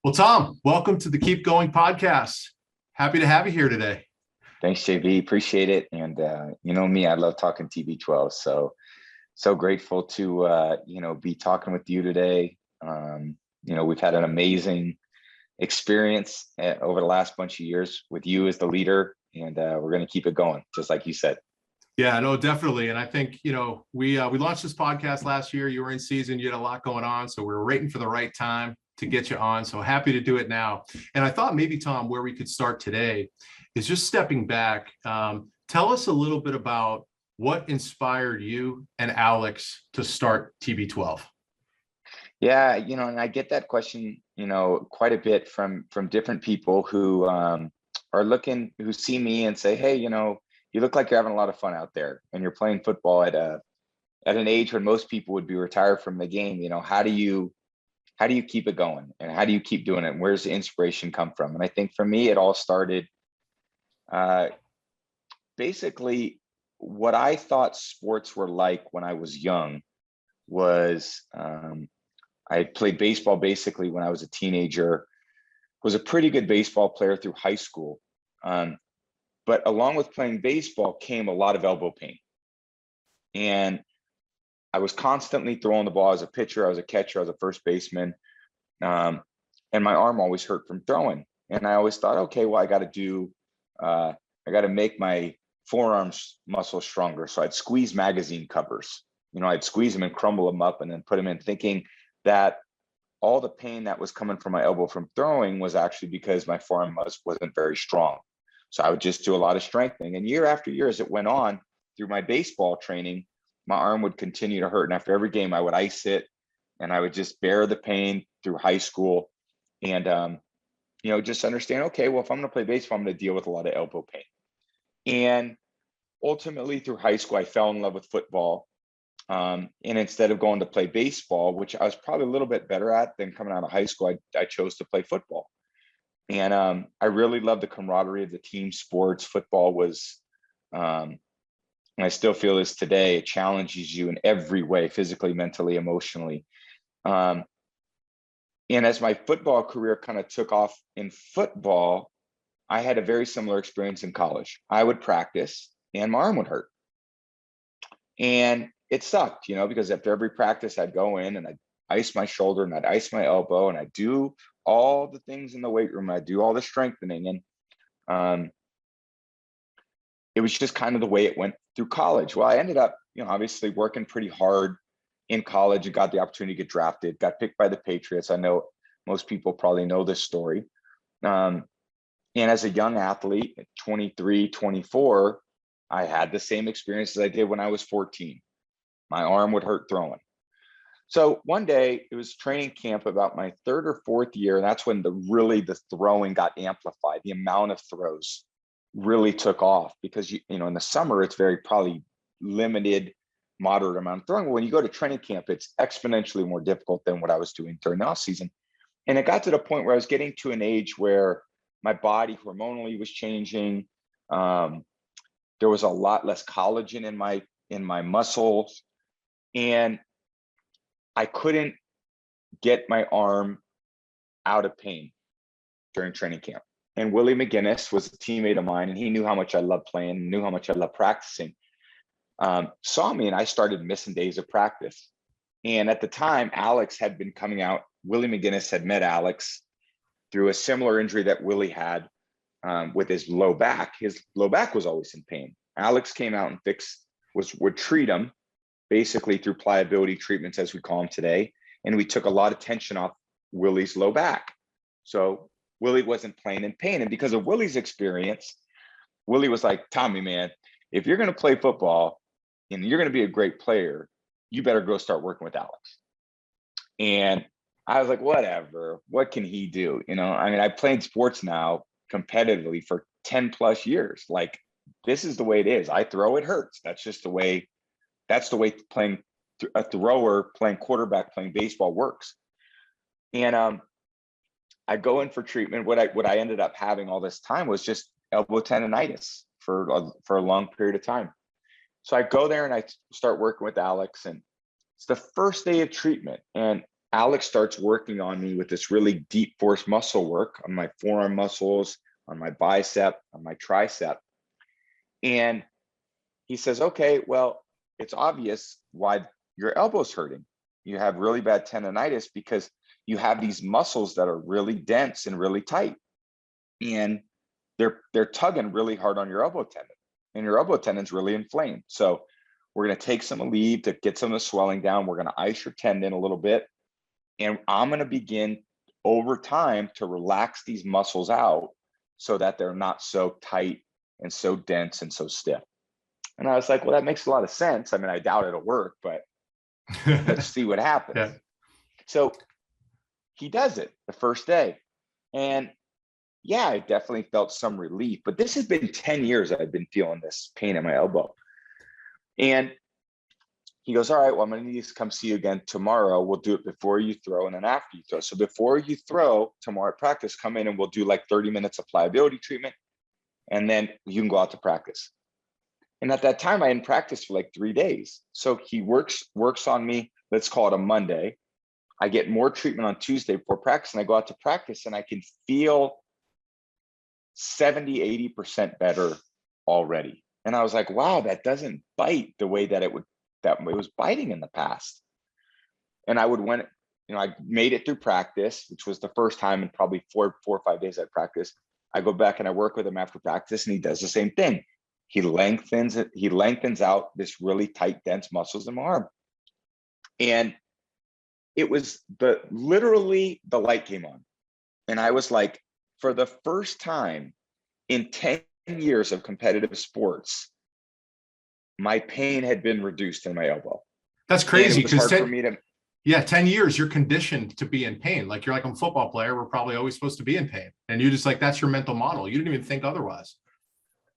Well, Tom, welcome to the Keep Going podcast. Happy to have you here today. Thanks, JV. Appreciate it. And you know me, I love talking TB12. So grateful to be talking with you today. We've had an amazing experience over the last bunch of years with you as the leader, and we're going to keep it going, just like you said. Yeah, no, definitely. And I think, we launched this podcast last year. You were in season, you had a lot going on. So we were waiting for the right time to get you on. So happy to do it now. And I thought maybe, Tom, where we could start today is just stepping back. Tell us a little bit about what inspired you and Alex to start TB12. Yeah, and I get that question, quite a bit from different people who who see me and say, hey, you look like you're having a lot of fun out there and you're playing football at an age when most people would be retired from the game. How do you keep it going, and how do you keep doing it? And where's the inspiration come from? And I think for me, it all started basically what I thought sports were like when I was young was I played baseball basically when I was a teenager, was a pretty good baseball player through high school. But along with playing baseball came a lot of elbow pain. And I was constantly throwing the ball as a pitcher, I was a catcher, I was a first baseman. And my arm always hurt from throwing. And I always thought, okay, well, I got to make my forearms muscles stronger. So I'd squeeze magazine covers, I'd squeeze them and crumble them up and then put them in, thinking that all the pain that was coming from my elbow from throwing was actually because my forearm wasn't very strong. So I would just do a lot of strengthening. And year after year, as it went on through my baseball training, my arm would continue to hurt. And after every game, I would ice it and I would just bear the pain through high school. And, just understand, okay, well, if I'm going to play baseball, I'm going to deal with a lot of elbow pain. And ultimately through high school, I fell in love with football. And instead of going to play baseball, which I was probably a little bit better at than coming out of high school, I chose to play football. And I really loved the camaraderie of the team sports. Football was, and I still feel this today, it challenges you in every way, physically, mentally, emotionally. And as my football career kind of took off in football, I had a very similar experience in college. I would practice and my arm would hurt. And it sucked, because after every practice, I'd go in and I'd ice my shoulder and I'd ice my elbow and I'd do all the things in the weight room. I'd do all the strengthening. And it was just kind of the way it went through college. Well, I ended up, obviously working pretty hard in college and got the opportunity to get drafted, got picked by the Patriots. I know most people probably know this story. And as a young athlete at 23, 24, I had the same experience as I did when I was 14. My arm would hurt throwing. So one day it was training camp about my third or fourth year. And that's when the throwing got amplified. The amount of throws really took off because, in the summer, it's very probably limited, moderate amount of throwing. When you go to training camp, it's exponentially more difficult than what I was doing during the off season. And it got to the point where I was getting to an age where my body hormonally was changing. There was a lot less collagen in my muscles. And I couldn't get my arm out of pain during training camp. And Willie McGinnis was a teammate of mine, and he knew how much I loved playing, knew how much I loved practicing, saw me, and I started missing days of practice. And at the time, Alex had been coming out. Willie McGinnis had met Alex through a similar injury that Willie had with his low back. His low back was always in pain. Alex came out and would treat him, basically through pliability treatments, as we call them today. And we took a lot of tension off Willie's low back. So Willie wasn't playing in pain. And because of Willie's experience, Willie was like, Tommy, man, if you're going to play football and you're going to be a great player, you better go start working with Alex. And I was like, whatever, what can he do? I played sports now competitively for 10 plus years. Like, this is the way it is. I throw, it hurts. That's the way playing a thrower, playing quarterback, playing baseball works. And I go in for treatment. What I ended up having all this time was just elbow tendonitis for a long period of time. So I go there and I start working with Alex, and it's the first day of treatment. And Alex starts working on me with this really deep force muscle work on my forearm muscles, on my bicep, on my tricep. And he says, okay, well, it's obvious why your elbow's hurting. You have really bad tendonitis because you have these muscles that are really dense and really tight. And they're tugging really hard on your elbow tendon. And your elbow tendon's really inflamed. So we're going to take some Aleve to get some of the swelling down. We're going to ice your tendon a little bit. And I'm going to begin over time to relax these muscles out so that they're not so tight and so dense and so stiff. And I was like, well, that makes a lot of sense. I mean, I doubt it'll work, but let's see what happens. Yeah. So he does it the first day. And yeah, I definitely felt some relief, but this has been 10 years I've been feeling this pain in my elbow. And he goes, all right, well, I'm going to need to come see you again tomorrow. We'll do it before you throw and then after you throw. So before you throw tomorrow at practice, come in and we'll do like 30 minutes of pliability treatment. And then you can go out to practice. And at that time, I hadn't practiced for like 3 days. So he works on me, let's call it a Monday. I get more treatment on Tuesday before practice, and I go out to practice and I can feel 70, 80% better already. And I was like, wow, that doesn't bite the way that it was biting in the past. And I made it through practice, which was the first time in probably four or 5 days I practiced. I go back and I work with him after practice, and he does the same thing. He lengthens out this really tight, dense muscles in my arm. And it was literally the light came on. And I was like, for the first time in 10 years of competitive sports, my pain had been reduced in my elbow. That's crazy, because 10 years, you're conditioned to be in pain. Like, you're like, I'm a football player, we're probably always supposed to be in pain. And you just like, that's your mental model. You didn't even think otherwise.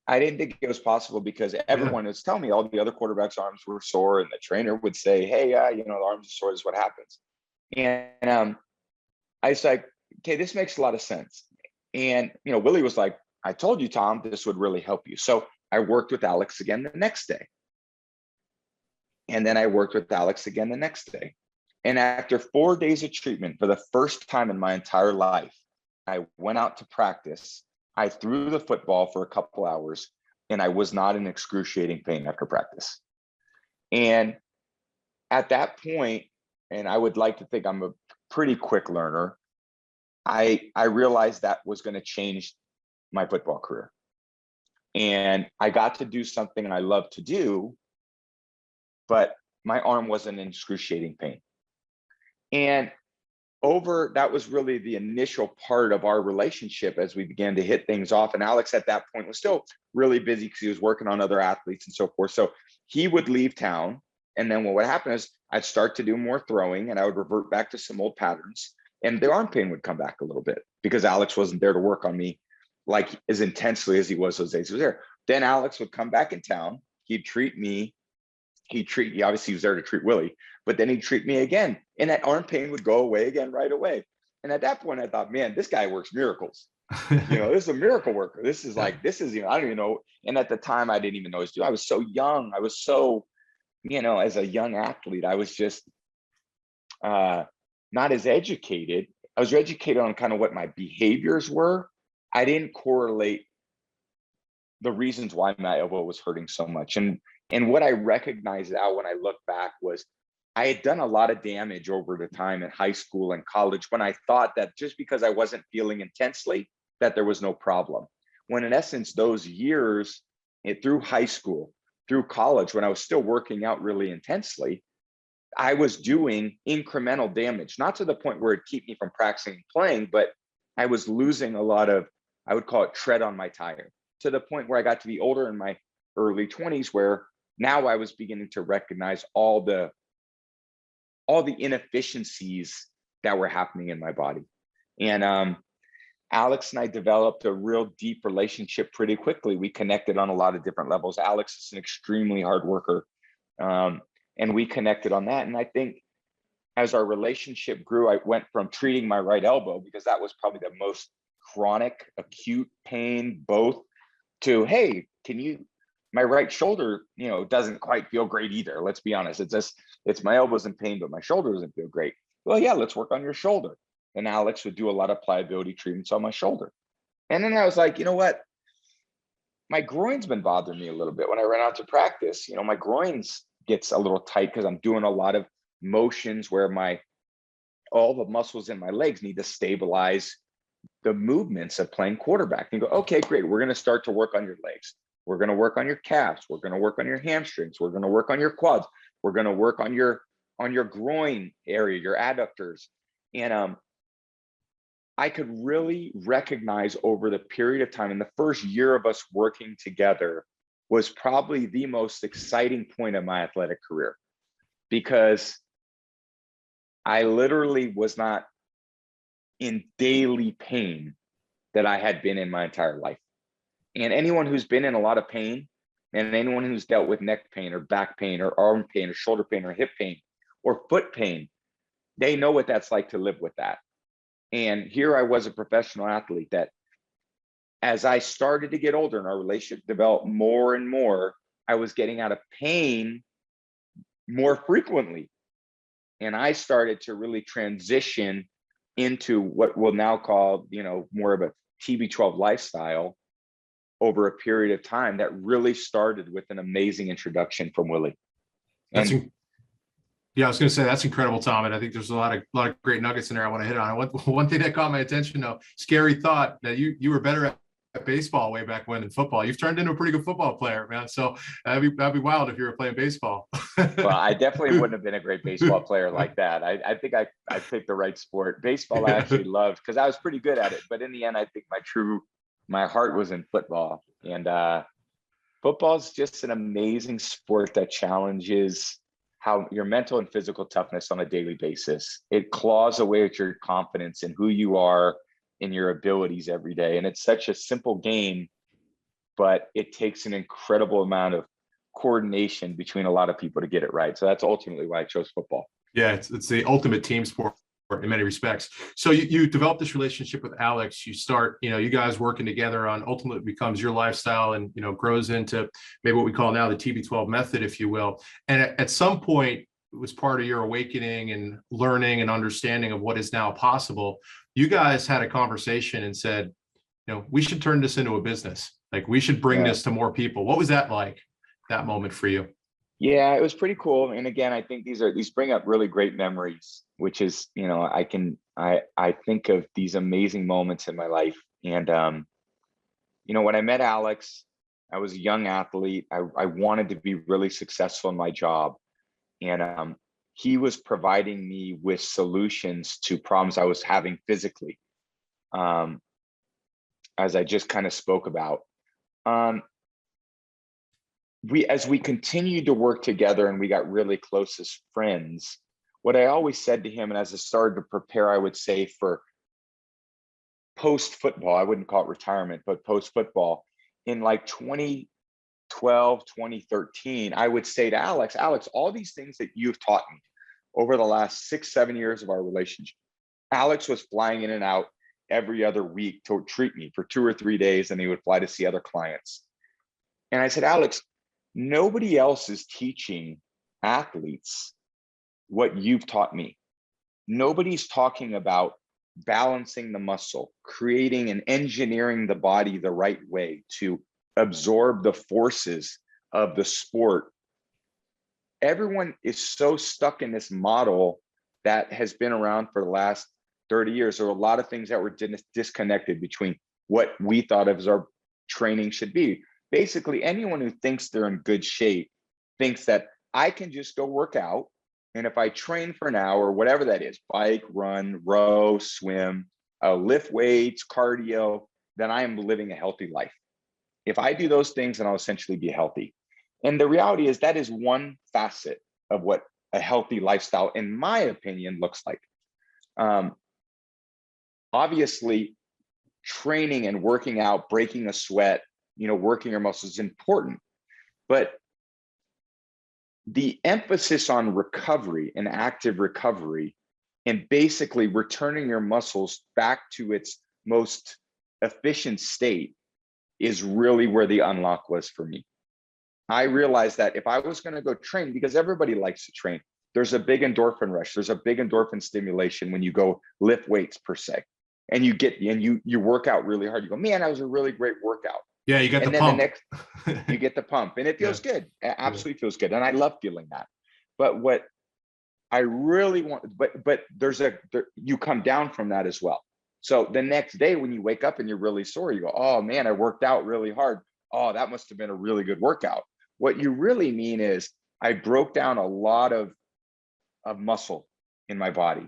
I didn't think it was possible because everyone was telling me all the other quarterbacks' arms were sore, and the trainer would say, hey, the arms are sore, is what happens. And I was like, okay, this makes a lot of sense. And, Willie was like, I told you, Tom, this would really help you. So I worked with Alex again the next day. And then I worked with Alex again the next day. And after 4 days of treatment, for the first time in my entire life, I went out to practice. I threw the football for a couple hours, and I was not in excruciating pain after practice. And at that point, and I would like to think I'm a pretty quick learner, I realized that was going to change my football career. And I got to do something I love to do, but my arm wasn't in excruciating pain. And that was really the initial part of our relationship as we began to hit things off. And Alex at that point was still really busy because he was working on other athletes and so forth. So he would leave town. And then what would happen is I'd start to do more throwing, and I would revert back to some old patterns, and the arm pain would come back a little bit because Alex wasn't there to work on me like as intensely as he was those days he was there. Then Alex would come back in town. He'd treat me. Obviously he was there to treat Willie, but then he'd treat me again. And that arm pain would go away again right away. And at that point I thought, man, this guy works miracles. This is a miracle worker. This is I don't even know. And at the time I didn't even know what to do. I was so young. I was so, as a young athlete, I was just not as educated. I was educated on kind of what my behaviors were. I didn't correlate the reasons why my elbow was hurting so much. And what I recognized now when I look back was I had done a lot of damage over the time in high school and college when I thought that just because I wasn't feeling intensely, that there was no problem. When in essence, those years through high school, through college, when I was still working out really intensely, I was doing incremental damage, not to the point where it'd keep me from practicing and playing, but I was losing a lot of, I would call it tread on my tire, to the point where I got to be older in my early 20s, where now I was beginning to recognize all the inefficiencies that were happening in my body. And Alex and I developed a real deep relationship pretty quickly. We connected on a lot of different levels. Alex is an extremely hard worker. And we connected on that. And I think as our relationship grew, I went from treating my right elbow, because that was probably the most chronic, acute pain, both, to, hey, my right shoulder, doesn't quite feel great either. Let's be honest. It's my elbow's in pain, but my shoulder doesn't feel great. Well, yeah, let's work on your shoulder. And Alex would do a lot of pliability treatments on my shoulder. And then I was like, you know what? My groin's been bothering me a little bit when I run out to practice. My groins gets a little tight because I'm doing a lot of motions where all the muscles in my legs need to stabilize the movements of playing quarterback. And you go, okay, great. We're going to start to work on your legs. We're going to work on your calves. We're going to work on your hamstrings. We're going to work on your quads. We're going to work on your groin area, your adductors. And I could really recognize over the period of time, in the first year of us working together was probably the most exciting point of my athletic career, because I literally was not in daily pain that I had been in my entire life. And anyone who's been in a lot of pain, and anyone who's dealt with neck pain or back pain or arm pain or shoulder pain or hip pain or foot pain, they know what that's like to live with that. And here I was, a professional athlete, that as I started to get older and our relationship developed more and more, I was getting out of pain more frequently. And I started to really transition into what we'll now call, more of a TB12 lifestyle over a period of time that really started with an amazing introduction from Willie. Yeah, I was going to say that's incredible, Tom, and I think there's a lot of great nuggets in there I want to hit on. One thing that caught my attention, though, scary thought that you were better at baseball way back when than football. You've turned into a pretty good football player, man. So that'd be wild if you were playing baseball. Well, I definitely wouldn't have been a great baseball player like that. I think I picked the right sport. Baseball I actually loved because I was pretty good at it. But in the end, I think my heart was in football. And football is just an amazing sport that challenges how your mental and physical toughness on a daily basis. It claws away at your confidence in who you are, in your abilities every day. And it's such a simple game, but it takes an incredible amount of coordination between a lot of people to get it right. So that's ultimately why I chose football. Yeah, it's the ultimate team sport in many respects. So you develop this relationship with Alex. You start, you guys working together on ultimately becomes your lifestyle, and grows into maybe what we call now the TB12 method, if you will. And at some point, it was part of your awakening and learning and understanding of what is now possible. You guys had a conversation and said, we should turn this into a business. Like, we should bring this to more people. What was that like, that moment for you? Yeah, it was pretty cool. And again, I think these bring up really great memories, which is, I think of these amazing moments in my life. And, when I met Alex, I was a young athlete. I wanted to be really successful in my job. And he was providing me with solutions to problems I was having physically, as I just kind of spoke about. As we continued to work together and we got really close as friends, what I always said to him, and as I started to prepare, I would say, for post-football, I wouldn't call it retirement, but post-football, in like 2012, 2013, I would say to Alex, all these things that you've taught me over the last 6-7 years of our relationship. Alex was flying in and out every other week to treat me for 2 or 3 days, and he would fly to see other clients. And I said, Alex, nobody else is teaching athletes what you've taught me. Nobody's talking about balancing the muscle, creating and engineering the body the right way to absorb the forces of the sport. Everyone is so stuck in this model that has been around for the last 30 years. There are a lot of things that were disconnected between what we thought of as our training should be. Basically, anyone who thinks they're in good shape thinks that I can just go work out. And if I train for an hour, whatever that is, bike, run, row, swim, lift weights, cardio, then I am living a healthy life. If I do those things, then I'll essentially be healthy. And the reality is that is one facet of what a healthy lifestyle, in my opinion, looks like. Obviously, training and working out, breaking a sweat, working your muscles is important. But the emphasis on recovery and active recovery and basically returning your muscles back to its most efficient state is really where the unlock was for me. I realized that if I was going to go train, because everybody likes to train, there's a big endorphin rush. There's a big endorphin stimulation when you go lift weights per se. And you work out really hard. You go, man, that was a really great workout. Yeah, you got And the then pump. the next, you get the pump, and it feels good. It absolutely feels good. And I love feeling that. But what I really want, but you come down from that as well. So the next day when you wake up and you're really sore, you go, oh man, I worked out really hard. Oh, that must have been a really good workout. What you really mean is I broke down a lot of muscle in my body.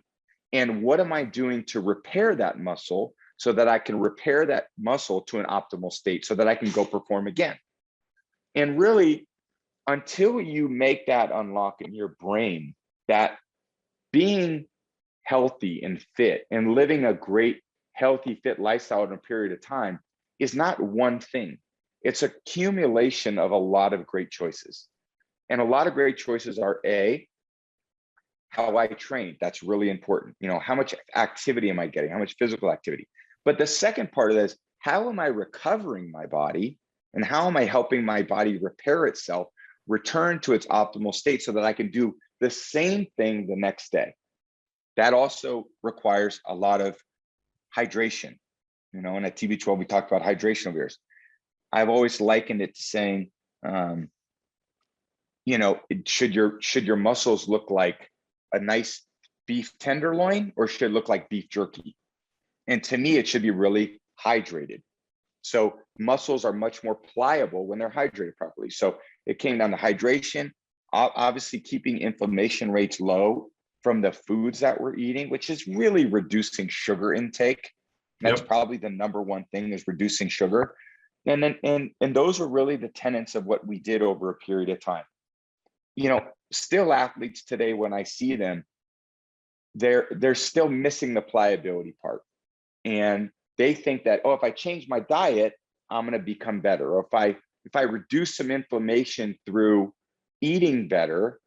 And what am I doing to repair that muscle so that I can repair that muscle to an optimal state so that I can go perform again? And really, until you make that unlock in your brain, that being healthy and fit and living a great, healthy, fit lifestyle in a period of time is not one thing. It's an accumulation of a lot of great choices. And a lot of great choices are how I train. That's really important. How much activity am I getting? How much physical activity? But the second part of this, how am I recovering my body? And how am I helping my body repair itself, return to its optimal state so that I can do the same thing the next day? That also requires a lot of hydration. And at TB12, we talked about hydration over years. I've always likened it to saying, should your muscles look like a nice beef tenderloin, or should it look like beef jerky? And to me, it should be really hydrated. So muscles are much more pliable when they're hydrated properly. So it came down to hydration, obviously keeping inflammation rates low from the foods that we're eating, which is really reducing sugar intake. That's probably the number one thing, is reducing sugar. And those are really the tenets of what we did over a period of time. Still athletes today, when I see them, they're still missing the pliability part. And they think that, if I change my diet, I'm going to become better. Or if I reduce some inflammation through eating better,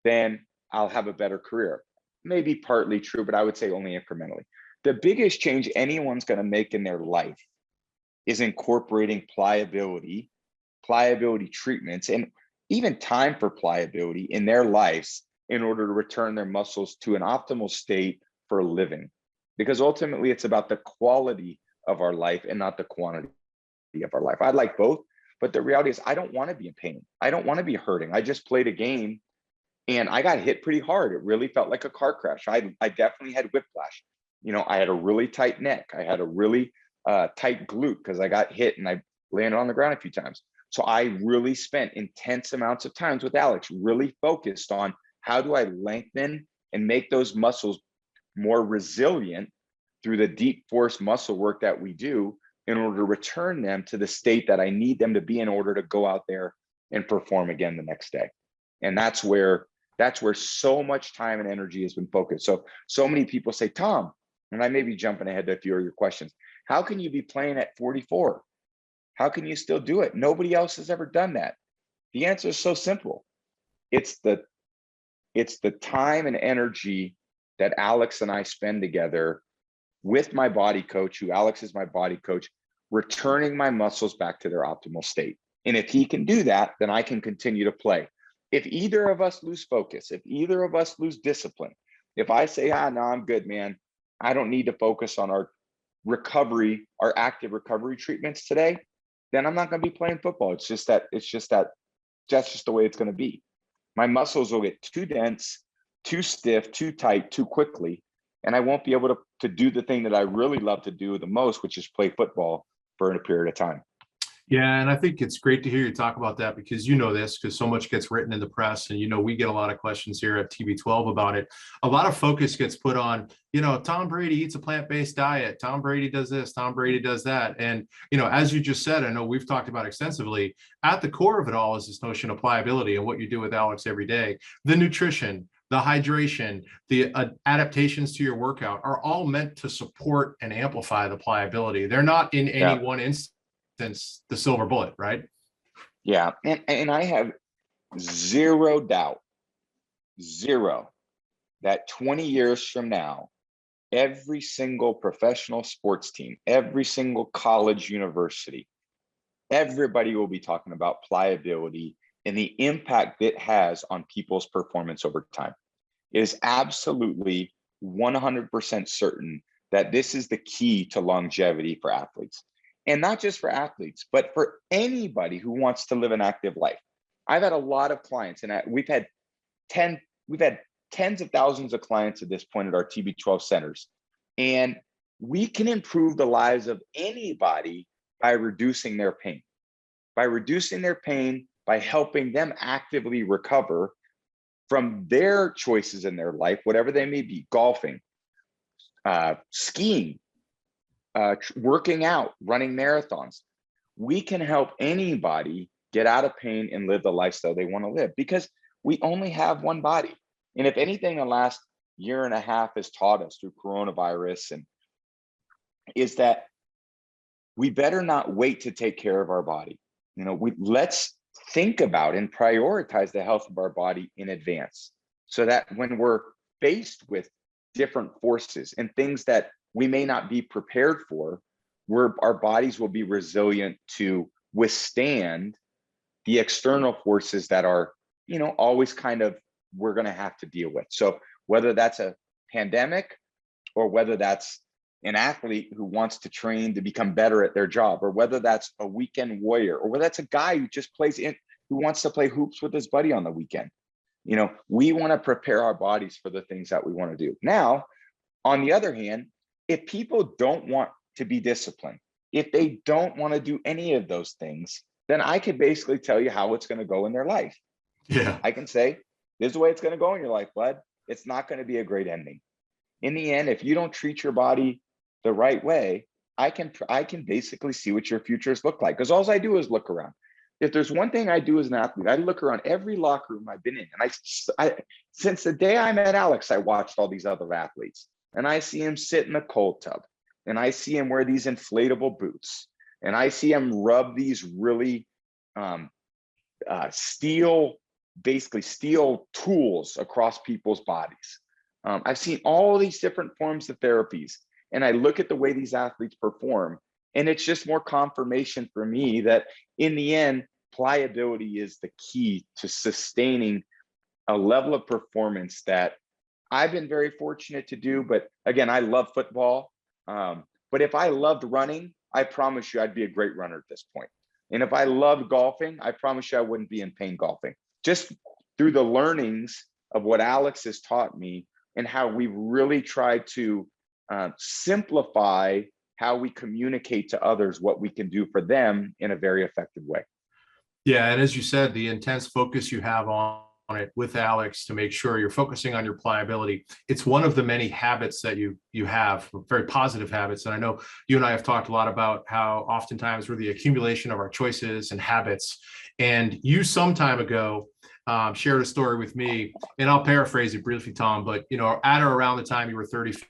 then I'll have a better career. Maybe partly true, but I would say only incrementally. The biggest change anyone's going to make in their life is incorporating pliability treatments, and even time for pliability in their lives in order to return their muscles to an optimal state for living. Because ultimately, it's about the quality of our life and not the quantity of our life. I'd like both, but the reality is I don't want to be in pain. I don't want to be hurting. I just played a game and I got hit pretty hard. It really felt like a car crash. I definitely had whiplash. I had a really tight neck. I had a really tight glute because I got hit and I landed on the ground a few times. So I really spent intense amounts of times with Alex, really focused on how do I lengthen and make those muscles more resilient through the deep force muscle work that we do in order to return them to the state that I need them to be in order to go out there and perform again the next day. And that's where so much time and energy has been focused. So many people say, Tom, and I may be jumping ahead to a few of your questions, how can you be playing at 44? How can you still do it? Nobody else has ever done that. The answer is so simple. It's the time and energy that Alex and I spend together with my body coach, who Alex is my body coach, returning my muscles back to their optimal state. And if he can do that, then I can continue to play. If either of us lose focus, if either of us lose discipline, if I say, no, I'm good, man, I don't need to focus on our recovery, our active recovery treatments today, then I'm not going to be playing football. That's just the way it's going to be. My muscles will get too dense, too stiff, too tight, too quickly. And I won't be able to do the thing that I really love to do the most, which is play football for a period of time. Yeah, and I think it's great to hear you talk about that, because because so much gets written in the press, and we get a lot of questions here at TB12 about it. A lot of focus gets put on, Tom Brady eats a plant-based diet, Tom Brady does this, Tom Brady does that. And as you just said, I know we've talked about extensively, at the core of it all is this notion of pliability, and what you do with Alex every day. The nutrition, the hydration, the adaptations to your workout are all meant to support and amplify the pliability. They're not in any one instance the silver bullet, right? Yeah. And I have zero doubt, that 20 years from now, every single professional sports team, every single college, university, everybody will be talking about pliability and the impact it has on people's performance over time. It is absolutely 100% certain that this is the key to longevity for athletes. And not just for athletes, but for anybody who wants to live an active life. I've had a lot of clients, and we've had tens of thousands of clients at this point at our TB12 centers. And we can improve the lives of anybody by reducing their pain. By helping them actively recover from their choices in their life, whatever they may be: golfing, skiing, working out, running marathons. We can help anybody get out of pain and live the lifestyle they want to live, because we only have one body. And if anything, the last year and a half has taught us through coronavirus is that we better not wait to take care of our body. Let's think about and prioritize the health of our body in advance, so that when we're faced with different forces and things that we may not be prepared for, our bodies will be resilient to withstand the external forces that are, always kind of, we're going to have to deal with. So whether that's a pandemic, or whether that's an athlete who wants to train to become better at their job, or whether that's a weekend warrior, or whether that's a guy who just who wants to play hoops with his buddy on the weekend. We want to prepare our bodies for the things that we want to do. Now, on the other hand, if people don't want to be disciplined, if they don't want to do any of those things, then I could basically tell you how it's going to go in their life. Yeah. I can say, this is the way it's going to go in your life, bud. It's not going to be a great ending. In the end, if you don't treat your body the right way, I can basically see what your futures look like. Because all I do is look around. If there's one thing I do as an athlete, I look around every locker room I've been in. And I since the day I met Alex, I watched all these other athletes. And I see him sit in the cold tub. And I see him wear these inflatable boots. And I see him rub these really steel tools across people's bodies. I've seen all these different forms of therapies. And I look at the way these athletes perform. And it's just more confirmation for me that in the end, pliability is the key to sustaining a level of performance that I've been very fortunate to do. But again, I love football. But if I loved running, I promise you I'd be a great runner at this point. And if I loved golfing, I promise you I wouldn't be in pain golfing. Just through the learnings of what Alex has taught me and how we really try to simplify how we communicate to others what we can do for them in a very effective way. Yeah, and as you said, the intense focus you have on it with Alex to make sure you're focusing on your pliability. It's one of the many habits that you have, very positive habits. And I know you and I have talked a lot about how oftentimes we're the accumulation of our choices and habits. And you some time ago shared a story with me, and I'll paraphrase it briefly, Tom, but at or around the time you were 35,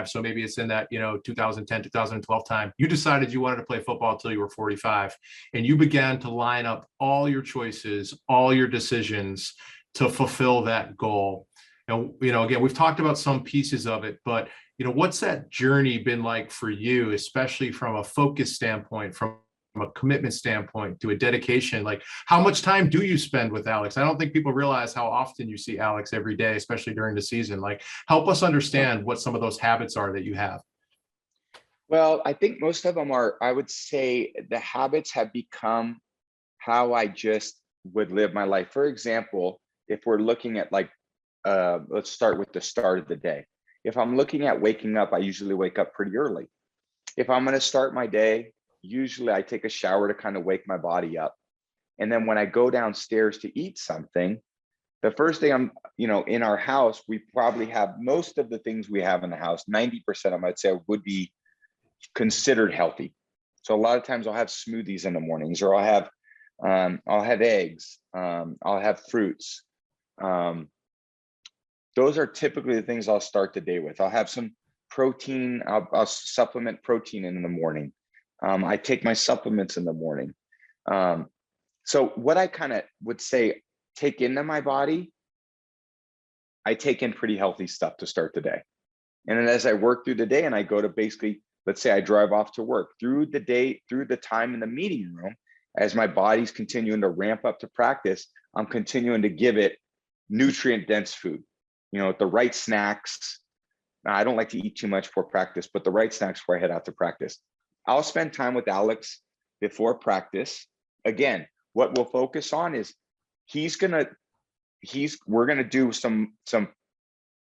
so maybe it's in that 2010 2012 time, you decided you wanted to play football until you were 45, and you began to line up all your choices, all your decisions to fulfill that goal. And again, we've talked about some pieces of it, but what's that journey been like for you, especially from a focus standpoint, from a commitment standpoint, to a dedication? Like, how much time do you spend with Alex? I don't think people realize how often you see Alex every day, especially during the season. Like, help us understand what some of those habits are that you have. Well, I think most of them are, I would say the habits have become how I just would live my life. For example, if we're looking at let's start with the start of the day. If I'm looking at waking up, I usually wake up pretty early. If I'm going to start my day, usually I take a shower to kind of wake my body up. And then when I go downstairs to eat something, the first thing in our house, we probably have most of the things we have in the house, 90% of them, I'd say, would be considered healthy. So a lot of times I'll have smoothies in the mornings, or I'll have eggs, I'll have fruits. Those are typically the things I'll start the day with. I'll have some protein. I'll supplement protein in the morning. I take my supplements in the morning. So what I kind of would say, take into my body, I take in pretty healthy stuff to start the day. And then as I work through the day and I go to basically, let's say I drive off to work, through the day, through the time in the meeting room, as my body's continuing to ramp up to practice, I'm continuing to give it nutrient dense food, the right snacks. Now, I don't like to eat too much before practice, but the right snacks before I head out to practice. I'll spend time with Alex before practice. Again, what we'll focus on is we're gonna do some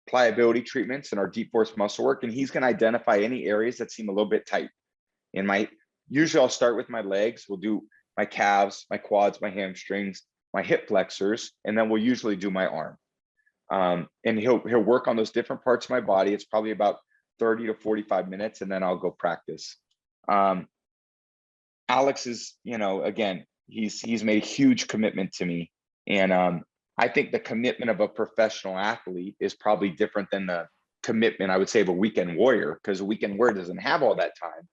pliability treatments in our deep force muscle work, and he's gonna identify any areas that seem a little bit tight. Usually I'll start with my legs. We'll do my calves, my quads, my hamstrings, my hip flexors, and then we'll usually do my arm. And he'll work on those different parts of my body. It's probably about 30 to 45 minutes, and then I'll go practice. Alex is, again, he's made a huge commitment to me. And I think the commitment of a professional athlete is probably different than the commitment, I would say, of a weekend warrior, because a weekend warrior doesn't have all that time.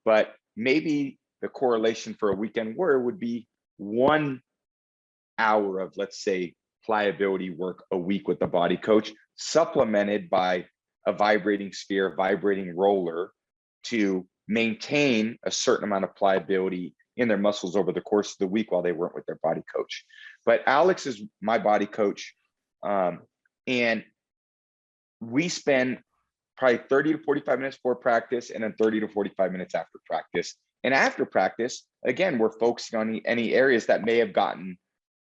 But maybe the correlation for a weekend warrior would be 1 hour of, let's say, pliability work a week with the body coach, supplemented by a vibrating sphere, vibrating roller, to maintain a certain amount of pliability in their muscles over the course of the week while they weren't with their body coach. But Alex is my body coach, and we spend probably 30 to 45 minutes before practice, and then 30 to 45 minutes after practice. And after practice, again, we're focusing on any areas that may have gotten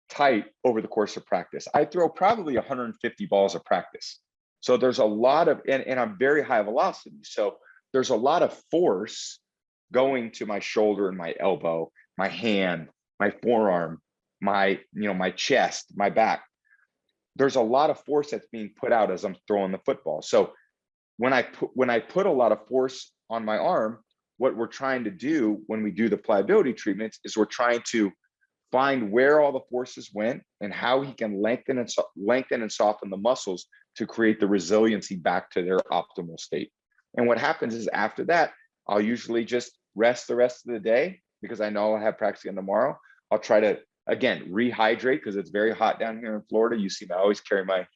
tight over the course of practice. I throw probably 150 balls of practice. So there's a lot of, and I'm very high velocity. So there's a lot of force going to my shoulder and my elbow, my hand, my forearm, my chest, my back. There's a lot of force that's being put out as I'm throwing the football. So when I put a lot of force on my arm, what we're trying to do when we do the pliability treatments is we're trying to find where all the forces went and how he can lengthen and soften the muscles to create the resiliency back to their optimal state. And what happens is after that, I'll usually just rest the rest of the day, because I know I'll have practice again tomorrow. I'll try to, again, rehydrate, because it's very hot down here in Florida. You see, I always carry my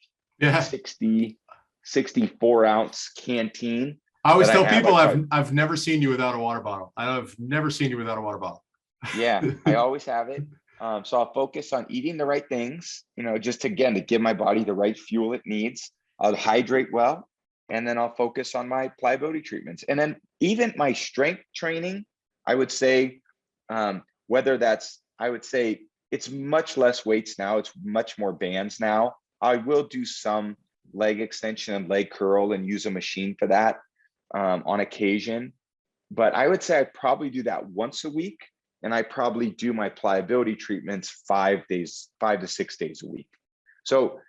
64 ounce canteen. I always tell people I've never seen you without a water bottle. I've never seen you without a water bottle. Yeah, I always have it. So I'll focus on eating the right things, just again, to give my body the right fuel it needs. I'll hydrate well, and then I'll focus on my pliability treatments. And then even my strength training, I would say, I would say it's much less weights now. It's much more bands now. I will do some leg extension and leg curl and use a machine for that on occasion. But I would say I probably do that once a week. And I probably do my pliability treatments 5 to 6 days a week. So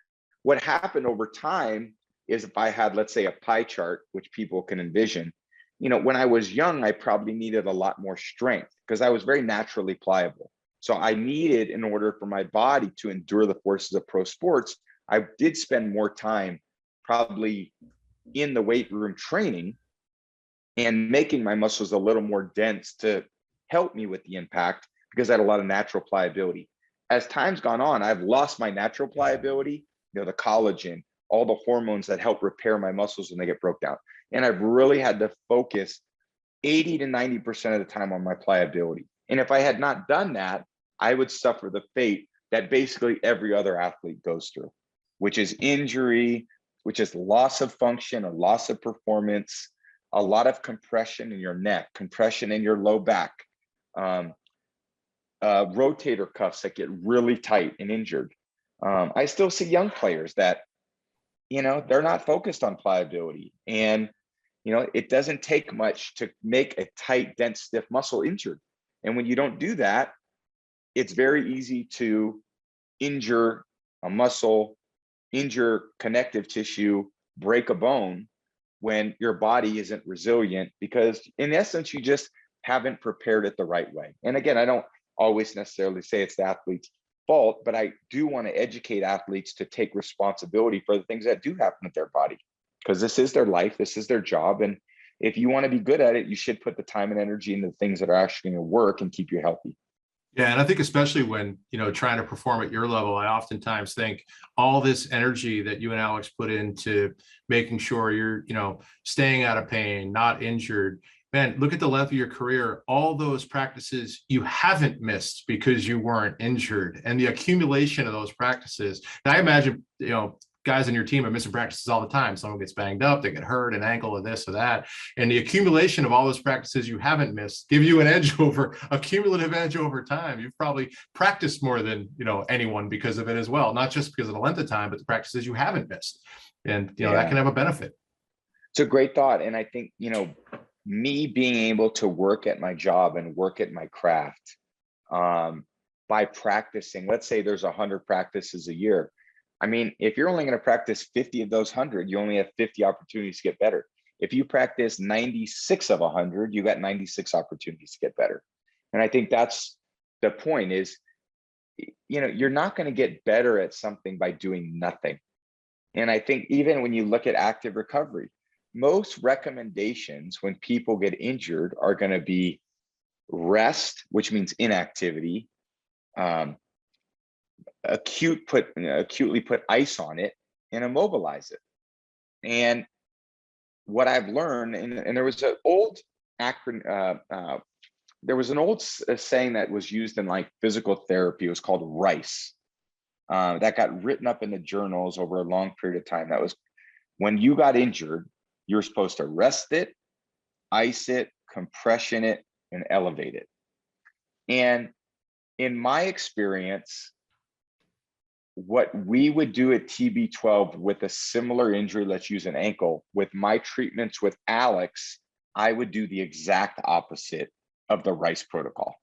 what happened over time is, if I had, let's say, a pie chart, which people can envision, when I was young, I probably needed a lot more strength because I was very naturally pliable. So I needed, in order for my body to endure the forces of pro sports, I did spend more time probably in the weight room training and making my muscles a little more dense to help me with the impact, because I had a lot of natural pliability. As time's gone on, I've lost my natural pliability, the collagen, all the hormones that help repair my muscles when they get broke down. And I've really had to focus 80 to 90% of the time on my pliability. And if I had not done that, I would suffer the fate that basically every other athlete goes through, which is injury, which is loss of function, a loss of performance, a lot of compression in your neck, compression in your low back, rotator cuffs that get really tight and injured. I still see young players that, they're not focused on pliability, and, it doesn't take much to make a tight, dense, stiff muscle injured. And when you don't do that, it's very easy to injure a muscle, injure connective tissue, break a bone when your body isn't resilient, because in essence, you just haven't prepared it the right way. And again, I don't always necessarily say it's the athlete's fault, but I do want to educate athletes to take responsibility for the things that do happen with their body, because this is their life, this is their job. And if you want to be good at it, you should put the time and energy into the things that are actually going to work and keep you healthy. Yeah. And I think especially when, trying to perform at your level, I oftentimes think all this energy that you and Alex put into making sure you're, staying out of pain, not injured, man, look at the length of your career, all those practices you haven't missed because you weren't injured, and the accumulation of those practices. And I imagine, guys on your team are missing practices all the time. Someone gets banged up, they get hurt, an ankle or this or that. And the accumulation of all those practices you haven't missed give you an edge over, a cumulative edge over time. You've probably practiced more than, anyone because of it as well, not just because of the length of time, but the practices you haven't missed. And, that can have a benefit. It's a great thought. And I think, me being able to work at my job and work at my craft by practicing, let's say there's 100 practices a year. I mean, if you're only going to practice 50 of those 100, you only have 50 opportunities to get better. If you practice 96 of 100, you got 96 opportunities to get better. And I think that's the point is, you're not going to get better at something by doing nothing. And I think even when you look at active recovery, most recommendations when people get injured are going to be rest, which means inactivity, acutely put ice on it, and immobilize it. And what I've learned, and there was an old saying that was used in like physical therapy. It was called RICE. That got written up in the journals over a long period of time. That was when you got injured, you were supposed to rest it, ice it, compression it, and elevate it. And in my experience, what we would do at TB12 with a similar injury, let's use an ankle, with my treatments with Alex, I would do the exact opposite of the RICE protocol.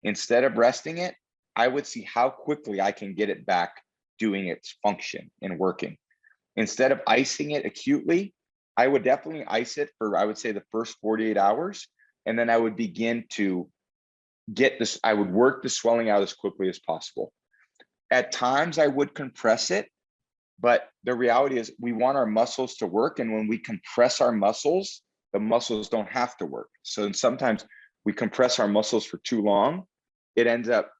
Instead of resting it, I would see how quickly I can get it back doing its function and working. Instead of icing it acutely, I would definitely ice it for, I would say, the first 48 hours. And then I would begin to get this, I would work the swelling out as quickly as possible. At times I would compress it, but the reality is we want our muscles to work. And when we compress our muscles, the muscles don't have to work. So sometimes we compress our muscles for too long. It ends up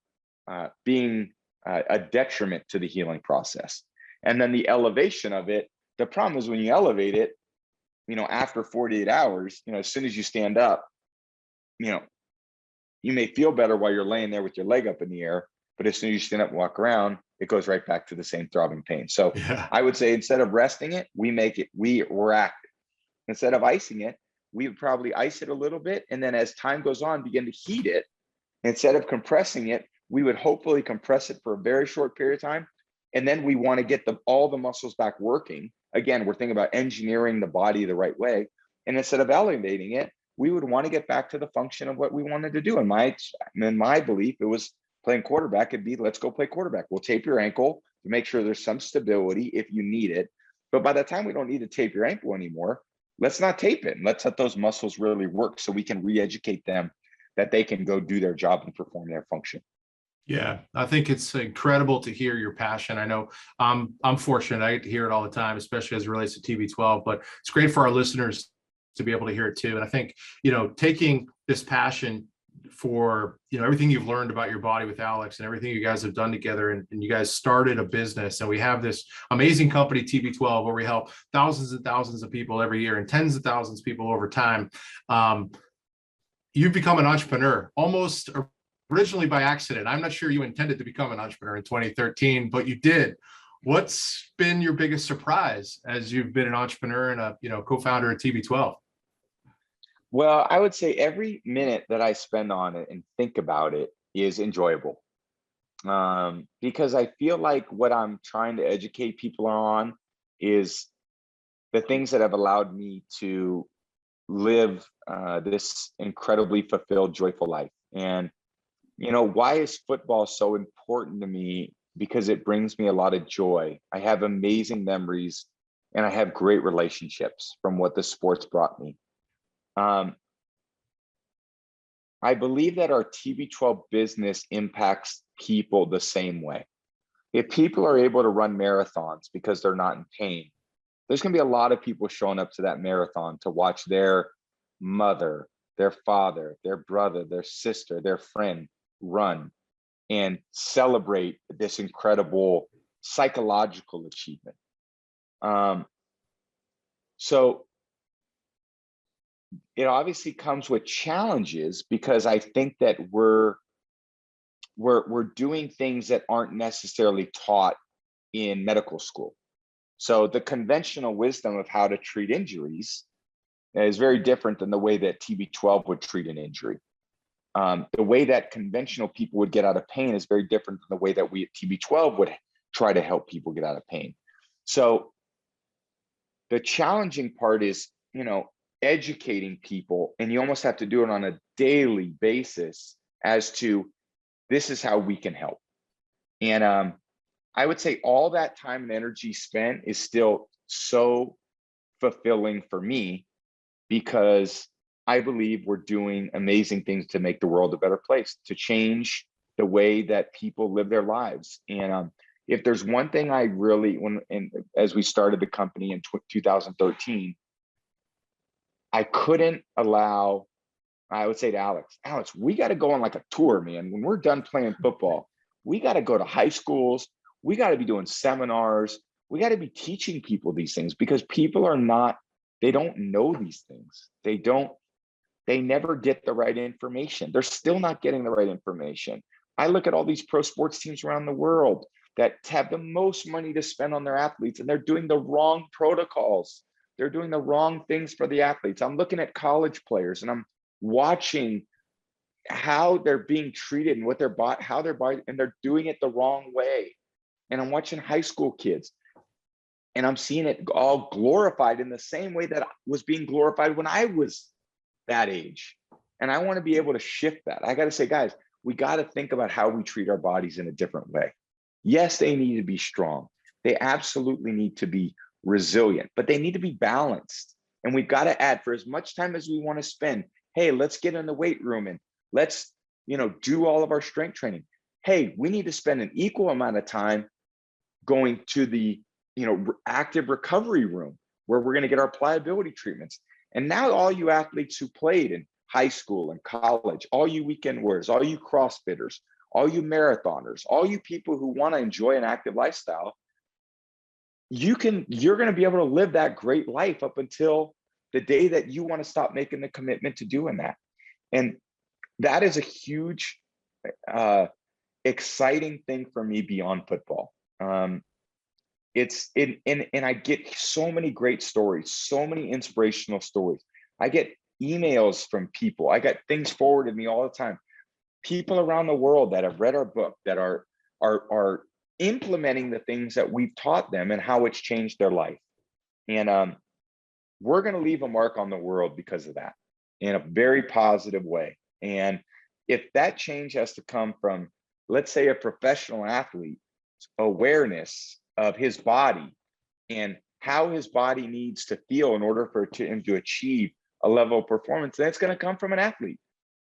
being a detriment to the healing process. And then the elevation of it, the problem is when you elevate it, after 48 hours, as soon as you stand up, you may feel better while you're laying there with your leg up in the air, but as soon as you stand up and walk around, it goes right back to the same throbbing pain. So yeah. I would say instead of resting it, we're active. Instead of icing it, we would probably ice it a little bit. And then as time goes on, begin to heat it. Instead of compressing it, we would hopefully compress it for a very short period of time. And then we want to get all the muscles back working. Again, we're thinking about engineering the body the right way. And instead of elevating it, we would want to get back to the function of what we wanted to do. In my belief, it was playing quarterback. It'd be, let's go play quarterback. We'll tape your ankle to make sure there's some stability if you need it. But by the time we don't need to tape your ankle anymore, let's not tape it. Let's let those muscles really work so we can re-educate them that they can go do their job and perform their function. Yeah, I think it's incredible to hear your passion. I know I'm fortunate. I get to hear it all the time, especially as it relates to TB12, but it's great for our listeners to be able to hear it too. And I think, taking this passion for, everything you've learned about your body with Alex and everything you guys have done together, and you guys started a business, and we have this amazing company, TB12, where we help thousands and thousands of people every year and tens of thousands of people over time. You've become an entrepreneur almost originally by accident. I'm not sure you intended to become an entrepreneur in 2013, but you did. What's been your biggest surprise as you've been an entrepreneur and a co-founder at TB12? Well, I would say every minute that I spend on it and think about it is enjoyable. Because I feel like what I'm trying to educate people on is the things that have allowed me to live this incredibly fulfilled, joyful life. And why is football so important to me? Because it brings me a lot of joy. I have amazing memories and I have great relationships from what the sports brought me. I believe that our TB12 business impacts people the same way. If people are able to run marathons because they're not in pain, there's going to be a lot of people showing up to that marathon to watch their mother, their father, their brother, their sister, their friend run and celebrate this incredible psychological achievement. So it obviously comes with challenges because I think that we're doing things that aren't necessarily taught in medical school. So the conventional wisdom of how to treat injuries is very different than the way that TB12 would treat an injury. The way that conventional people would get out of pain is very different than the way that we at TB12 would try to help people get out of pain. So the challenging part is, educating people, and you almost have to do it on a daily basis as to this is how we can help. And I would say all that time and energy spent is still so fulfilling for me because I believe we're doing amazing things to make the world a better place, to change the way that people live their lives. And if there's one thing I really, as we started the company in 2013, I couldn't allow, I would say to Alex, we got to go on like a tour, man. When we're done playing football, we got to go to high schools. We got to be doing seminars. We got to be teaching people these things because people they don't know these things. They never get the right information. They're still not getting the right information. I look at all these pro sports teams around the world that have the most money to spend on their athletes, and they're doing the wrong protocols. They're doing the wrong things for the athletes. I'm looking at college players and I'm watching how they're being treated and how they're body, and they're doing it the wrong way. And I'm watching high school kids and I'm seeing it all glorified in the same way that was being glorified when I was that age. And I want to be able to shift that. I got to say, guys, we got to think about how we treat our bodies in a different way. Yes, they need to be strong. They absolutely need to be resilient, but they need to be balanced. And we've got to add, for as much time as we want to spend, hey, let's get in the weight room and let's, do all of our strength training. Hey, we need to spend an equal amount of time going to the, active recovery room where we're going to get our pliability treatments. And now all you athletes who played in high school and college, all you weekend warriors, all you CrossFitters, all you marathoners, all you people who want to enjoy an active lifestyle, you're going to be able to live that great life up until the day that you want to stop making the commitment to doing that. And that is a huge, exciting thing for me beyond football. And I get so many great stories, so many inspirational stories. I get emails from people. I get things forwarded to me all the time. People around the world that have read our book that are implementing the things that we've taught them and how it's changed their life. And we're going to leave a mark on the world because of that in a very positive way. And if that change has to come from, let's say, a professional athlete's awareness of his body and how his body needs to feel in order for him to achieve a level of performance, then it's going to come from an athlete.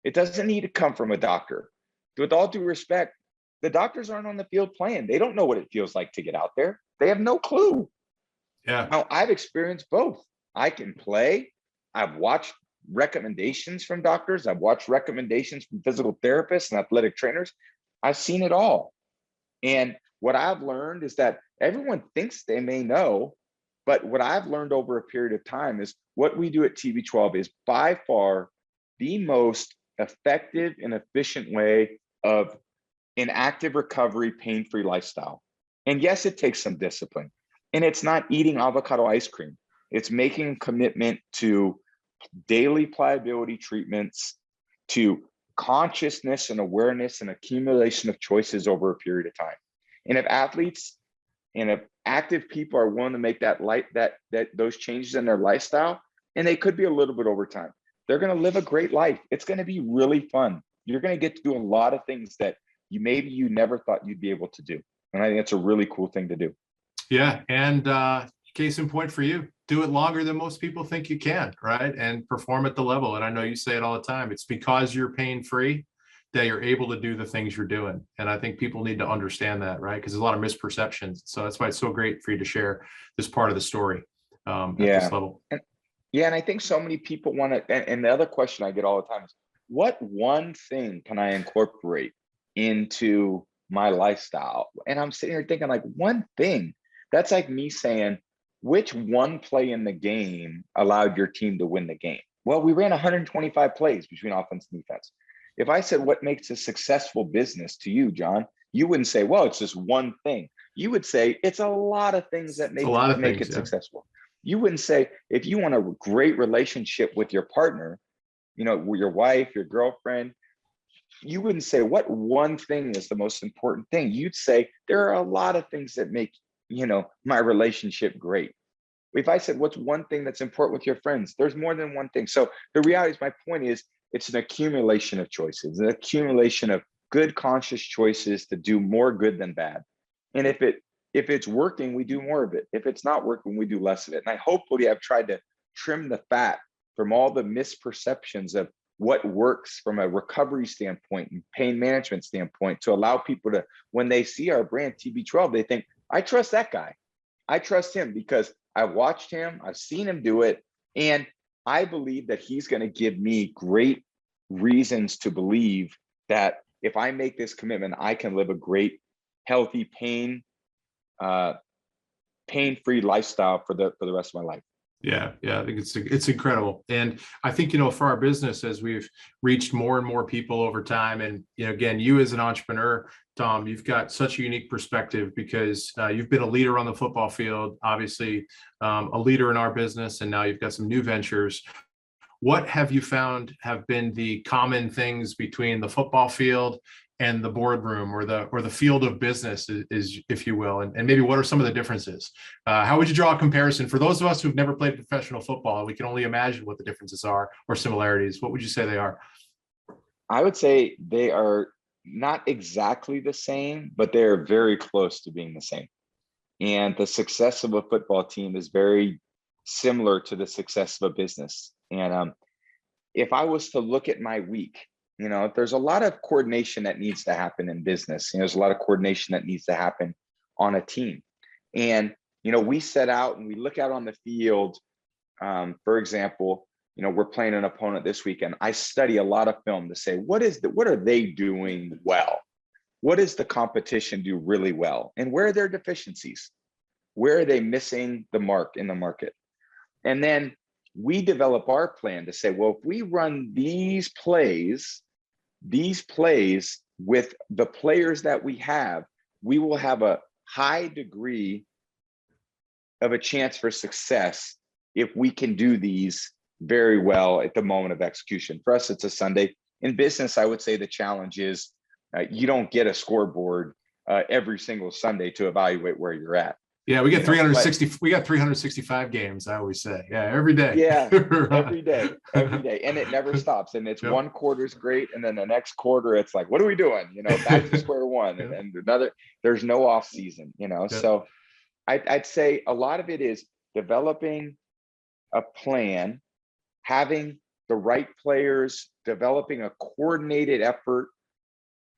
It doesn't need to come from a doctor. With all due respect, the doctors aren't on the field playing. They don't know what it feels like to get out there. They have no clue. Yeah. Now, I've experienced both. I can play. I've watched recommendations from doctors. I've watched recommendations from physical therapists and athletic trainers. I've seen it all. And what I've learned is that everyone thinks they may know, but what I've learned over a period of time is what we do at TB12 is by far the most effective and efficient way of an active recovery, pain-free lifestyle. And yes, it takes some discipline. And it's not eating avocado ice cream. It's making a commitment to daily pliability treatments, to consciousness and awareness and accumulation of choices over a period of time. And if athletes and if active people are willing to make those changes in their lifestyle, and they could be a little bit over time, they're going to live a great life. It's going to be really fun. You're going to get to do a lot of things that you never thought you'd be able to do. And I think that's a really cool thing to do. Yeah. And case in point for you, do it longer than most people think you can, right? And perform at the level. And I know you say it all the time. It's because you're pain-free that you're able to do the things you're doing. And I think people need to understand that, right? Because there's a lot of misperceptions. So that's why it's so great for you to share this part of the story at this level. And I think so many people want to, and the other question I get all the time is, what one thing can I incorporate into my lifestyle? And I'm sitting here thinking, like, one thing. That's like me saying, which one play in the game allowed your team to win the game? Well, we ran 125 plays between offense and defense. If I said, what makes a successful business to you, John, you wouldn't say, well, it's just one thing. You would say it's a lot of things that It's a lot of make things, it yeah. successful. You wouldn't say, if you want a great relationship with your partner, your wife, your girlfriend, you wouldn't say what one thing is the most important thing. You'd say there are a lot of things that make, my relationship great. If I said, what's one thing that's important with your friends? There's more than one thing. So the reality is, my point is, it's an accumulation of choices, an accumulation of good, conscious choices to do more good than bad. And if it's working, we do more of it. If it's not working, we do less of it. And I hopefully I've tried to trim the fat from all the misperceptions of what works from a recovery standpoint and pain management standpoint, to allow people to, when they see our brand TB12, they think, I trust that guy. I trust him because I've watched him, I've seen him do it, and I believe that he's going to give me great reasons to believe that if I make this commitment, I can live a great, healthy, pain-free lifestyle for the rest of my life. Yeah, I think it's incredible. And I think, for our business, as we've reached more and more people over time, and, again, you as an entrepreneur, Tom, you've got such a unique perspective because you've been a leader on the football field, obviously a leader in our business, and now you've got some new ventures. What have you found have been the common things between the football field and the boardroom, or the field of business, is if you will, and maybe what are some of the differences? How would you draw a comparison for those of us who've never played professional football? We can only imagine what the differences are or similarities. What would you say they are? I would say they are not exactly the same, but they're very close to being the same. And the success of a football team is very similar to the success of a business. And if I was to look at my week, there's a lot of coordination that needs to happen in business. There's a lot of coordination that needs to happen on a team. And, we set out and we look out on the field. For example, we're playing an opponent this weekend. I study a lot of film to say, what are they doing well? What does the competition do really well? And where are their deficiencies? Where are they missing the mark in the market? And then we develop our plan to say, well, if we run these plays with the players that we have, we will have a high degree of a chance for success if we can do these very well at the moment of execution. For us, it's a Sunday. In business, I would say the challenge is you don't get a scoreboard every single Sunday to evaluate where you're at. Yeah, we get 360. We got 365 games, I always say. Yeah, every day. Yeah, every day, and it never stops. And it's one quarter's great, and then the next quarter, it's like, what are we doing? Back to square one, and another. There's no off season. So I'd say a lot of it is developing a plan, having the right players, developing a coordinated effort,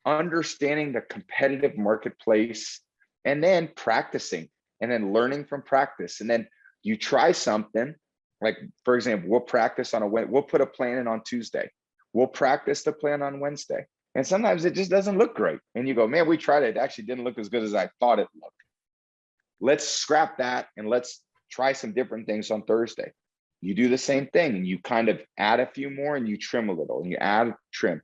understanding the competitive marketplace, and then practicing. And then learning from practice. And then you try something, like, for example, we'll practice we'll put a plan in on Tuesday. We'll practice the plan on Wednesday. And sometimes it just doesn't look great. And you go, man, we tried it. It actually didn't look as good as I thought it looked. Let's scrap that and let's try some different things on Thursday. You do the same thing and you kind of add a few more and you trim a little and you add trim.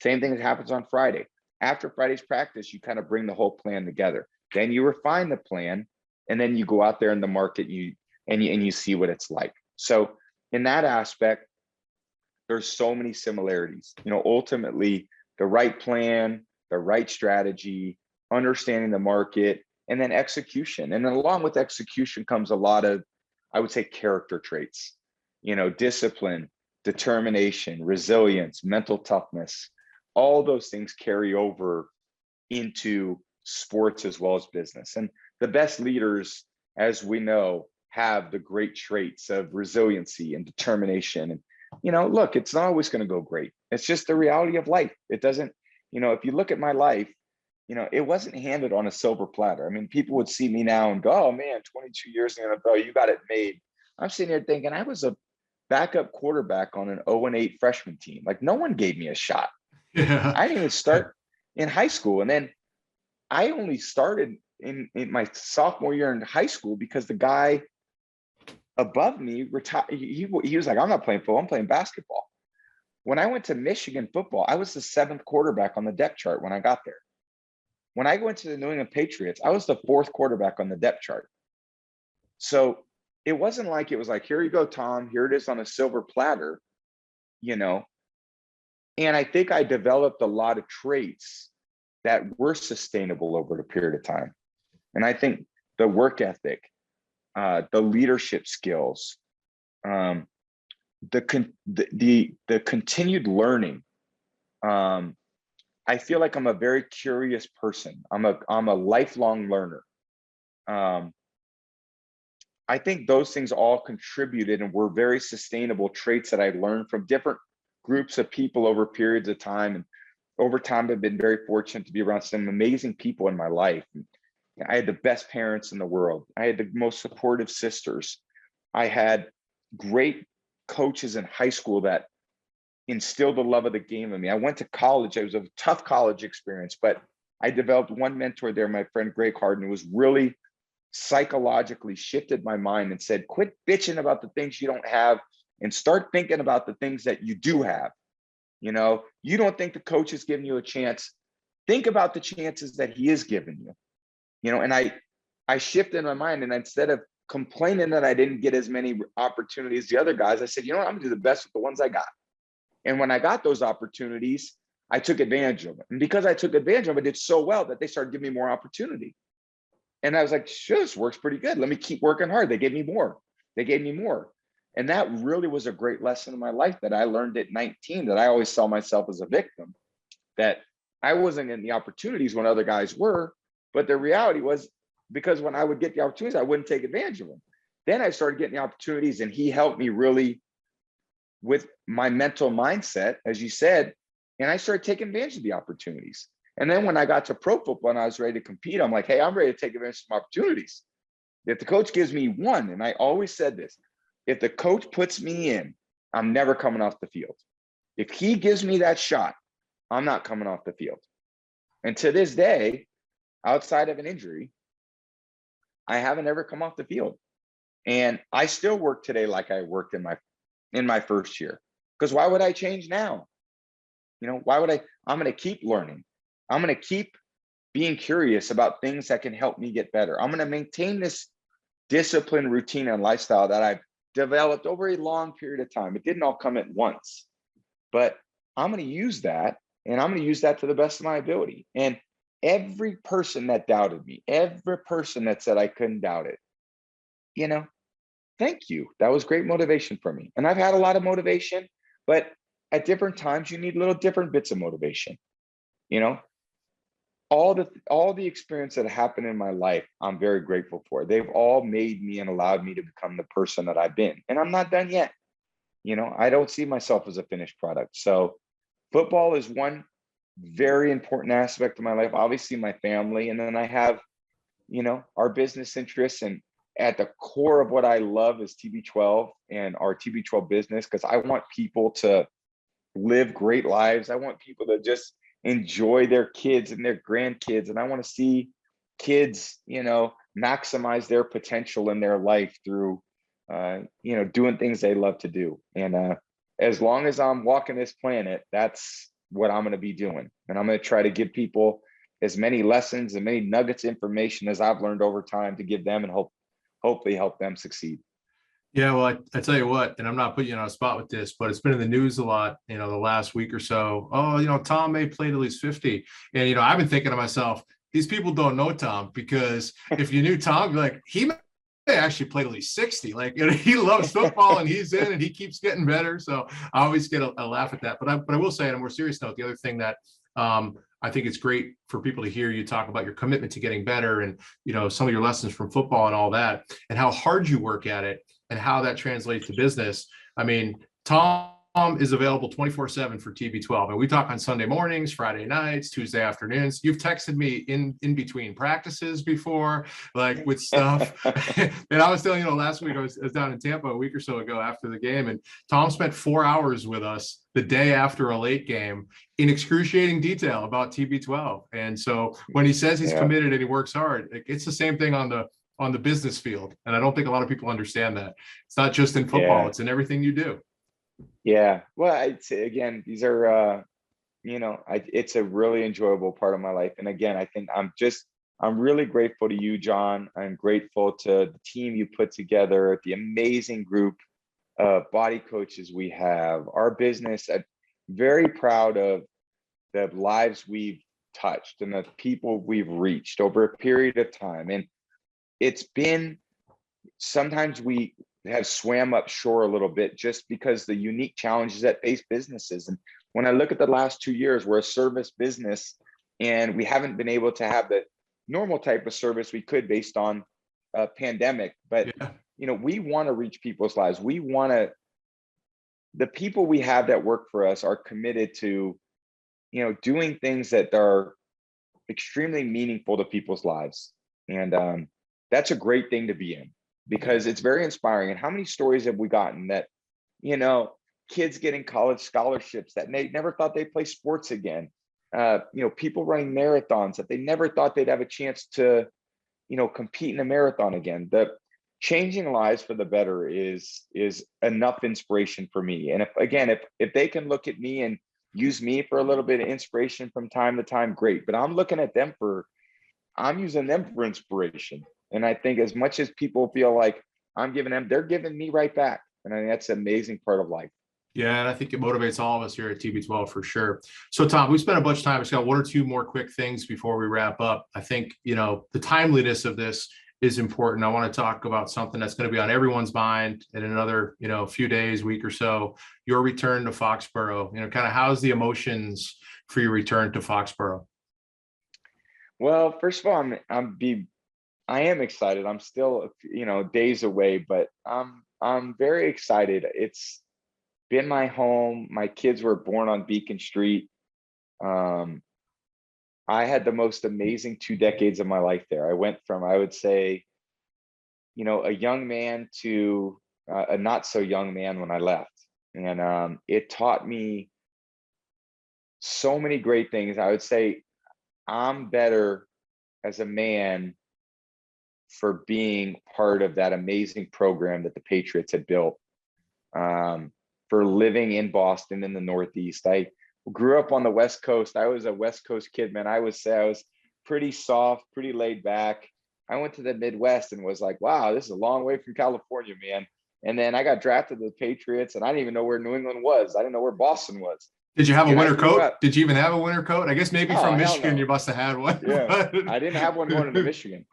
Same thing that happens on Friday. After Friday's practice, you kind of bring the whole plan together. Then you refine the plan. And then you go out there in the market, and you see what it's like. So in that aspect, there's so many similarities. Ultimately, the right plan, the right strategy, understanding the market, and then execution. And then along with execution comes a lot of, I would say, character traits. Discipline, determination, resilience, mental toughness. All those things carry over into sports as well as business. And the best leaders, as we know, have the great traits of resiliency and determination. And, look, it's not always going to go great. It's just the reality of life. It doesn't, if you look at my life, it wasn't handed on a silver platter. I mean, people would see me now and go, oh man, 22 years in the NFL, you got it made. I'm sitting here thinking I was a backup quarterback on an 0-8 freshman team. Like, no one gave me a shot. Yeah. I didn't even start in high school. And then I only started in my sophomore year in high school because the guy above me retired. He was like, I'm not playing football, I'm playing basketball. When I went to Michigan football, I was the 7th quarterback on the depth chart when I got there. When I went to the New England Patriots, I was the 4th quarterback on the depth chart. So it wasn't like it was like, here you go, Tom, here it is on a silver platter, you know. And I think I developed a lot of traits that were sustainable over a period of time. And I think the work ethic, the leadership skills, the continued learning. I feel like I'm a very curious person. I'm a lifelong learner. I think those things all contributed and were very sustainable traits that I learned from different groups of people over periods of time. And over time, I've been very fortunate to be around some amazing people in my life. I had the best parents in the world. I had the most supportive sisters. I had great coaches in high school that instilled the love of the game in me. I went to college. It was a tough college experience, but I developed one mentor there, my friend Greg Harden, who was really psychologically shifted my mind and said, quit bitching about the things you don't have and start thinking about the things that you do have. You know, you don't think the coach is giving you a chance. Think about the chances that he is giving you. You know, and I shifted my mind, and instead of complaining that I didn't get as many opportunities as the other guys, I said, you know what, I'm gonna do the best with the ones I got. And when I got those opportunities, I took advantage of it. And because I took advantage of it, I did so well that they started giving me more opportunity. And I was like, sure, this works pretty good. Let me keep working hard. They gave me more. They gave me more. And that really was a great lesson in my life that I learned at 19, that I always saw myself as a victim, that I wasn't in the opportunities when other guys were. But the reality was, because when I would get the opportunities, I wouldn't take advantage of them. Then I started getting the opportunities, and he helped me really with my mental mindset, as you said, and I started taking advantage of the opportunities. And then when I got to pro football and I was ready to compete, I'm like, hey, I'm ready to take advantage of some opportunities. If the coach gives me one, and I always said this, if the coach puts me in, I'm never coming off the field. If he gives me that shot, I'm not coming off the field. And to this day, outside of an injury, I haven't ever come off the field. And I still work today like I worked in my first year. Because why would I change now? You know, why would I? I'm going to keep learning. I'm going to keep being curious about things that can help me get better. I'm going to maintain this discipline, routine, and lifestyle that I've developed over a long period of time. It didn't all come at once, but I'm going to use that, and I'm going to use that to the best of my ability. And every person that doubted me, every person that said I couldn't doubt it, you know, thank you. That was great motivation for me. And I've had a lot of motivation, but at different times you need little different bits of motivation. You know, all the experience that happened in my life, I'm very grateful for. They've all made me and allowed me to become the person that I've been. And I'm not done yet. You know, I don't see myself as a finished product. So football is one very important aspect of my life. Obviously my family, and then I have, you know, our business interests, and at the core of what I love is TB12 and our TB12 business, because I want people to live great lives. I want people to just enjoy their kids and their grandkids. And I want to see kids, you know, maximize their potential in their life through, you know, doing things they love to do. And as long as I'm walking this planet, that's what I'm going to be doing. And I'm going to try to give people as many lessons and many nuggets of information as I've learned over time to give them, and hopefully help them succeed. Yeah, well, I tell you what, and I'm not putting you on a spot with this, but it's been in the news a lot, you know, the last week or so. Oh, you know, Tom may play till he's 50. And, you know, I've been thinking to myself, these people don't know Tom, because if you knew Tom, you're like, he may actually play till he's 60. Like, you know, he loves football and he's in and he keeps getting better. So I always get a laugh at that. But I will say, on a more serious note, the other thing that I think it's great for people to hear you talk about your commitment to getting better, and, you know, some of your lessons from football and all that, and how hard you work at it, and how that translates to business. I mean, Tom is available 24/7 for TB12. And we talk on Sunday mornings, Friday nights, Tuesday afternoons. You've texted me in between practices before, like with stuff. And I was telling you, last week I was down in Tampa a week or so ago after the game, and Tom spent 4 hours with us the day after a late game in excruciating detail about TB12. And so when he says he's committed and he works hard, it's the same thing on the on the business field. And I don't think a lot of people understand that. It's not just in football, Yeah. it's in everything you do. Yeah. Well, I'd say again, these are, it's a really enjoyable part of my life. And again, I think I'm really grateful to you, John. I'm grateful to the team you put together, the amazing group of body coaches we have, our business. I'm very proud of the lives we've touched and the people we've reached over a period of time. And it's been, sometimes we have swam up shore a little bit just because the unique challenges that face businesses. And when I look at the last 2 years, we're a service business and we haven't been able to have the normal type of service we could based on a pandemic. But, we want to reach people's lives. The people we have that work for us are committed to, doing things that are extremely meaningful to people's lives. And that's a great thing to be in because it's very inspiring. And how many stories have we gotten that, kids getting college scholarships that they never thought they'd play sports again. People running marathons that they never thought they'd have a chance to, compete in a marathon again. The changing lives for the better is enough inspiration for me. And if they can look at me and use me for a little bit of inspiration from time to time, great. But I'm using them for inspiration. And I think as much as people feel like I'm giving them, they're giving me right back. And I think that's an amazing part of life. Yeah, and I think it motivates all of us here at TB12 for sure. So, Tom, we spent a bunch of time. It's got one or two more quick things before we wrap up. I think, the timeliness of this is important. I want to talk about something that's going to be on everyone's mind in another, few days, week or so. Your return to Foxborough. Kind of how's the emotions for your return to Foxborough? Well, first of all, I am excited. I'm still, days away, but I'm very excited. It's been my home. My kids were born on Beacon Street. I had the most amazing 2 decades of my life there. I went from, I would say, a young man to a not so young man when I left. And it taught me so many great things. I would say I'm better as a man for being part of that amazing program that the Patriots had built. For living in Boston in the Northeast. I grew up on the West Coast. I was a West Coast kid, man. I would say I was pretty soft, pretty laid back. I went to the Midwest and was like, wow, this is a long way from California, man. And then I got drafted to the Patriots and I didn't even know where New England was. I didn't know where Boston was. Did you have a winter coat? Did you even have a winter coat? I guess maybe from Michigan, no. You must have had one. Yeah, I didn't have one going into Michigan.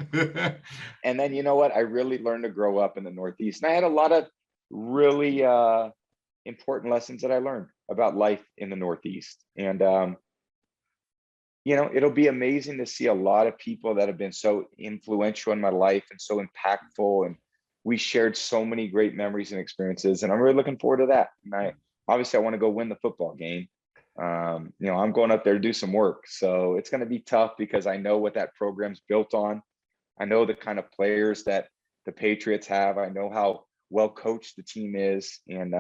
And then, you know what? I really learned to grow up in the Northeast. And I had a lot of really important lessons that I learned about life in the Northeast. And, it'll be amazing to see a lot of people that have been so influential in my life and so impactful. And we shared so many great memories and experiences. And I'm really looking forward to that. And I want to go win the football game. I'm going up there to do some work. So it's going to be tough because I know what that program's built on. I know the kind of players that the Patriots have. I know how well coached the team is. And,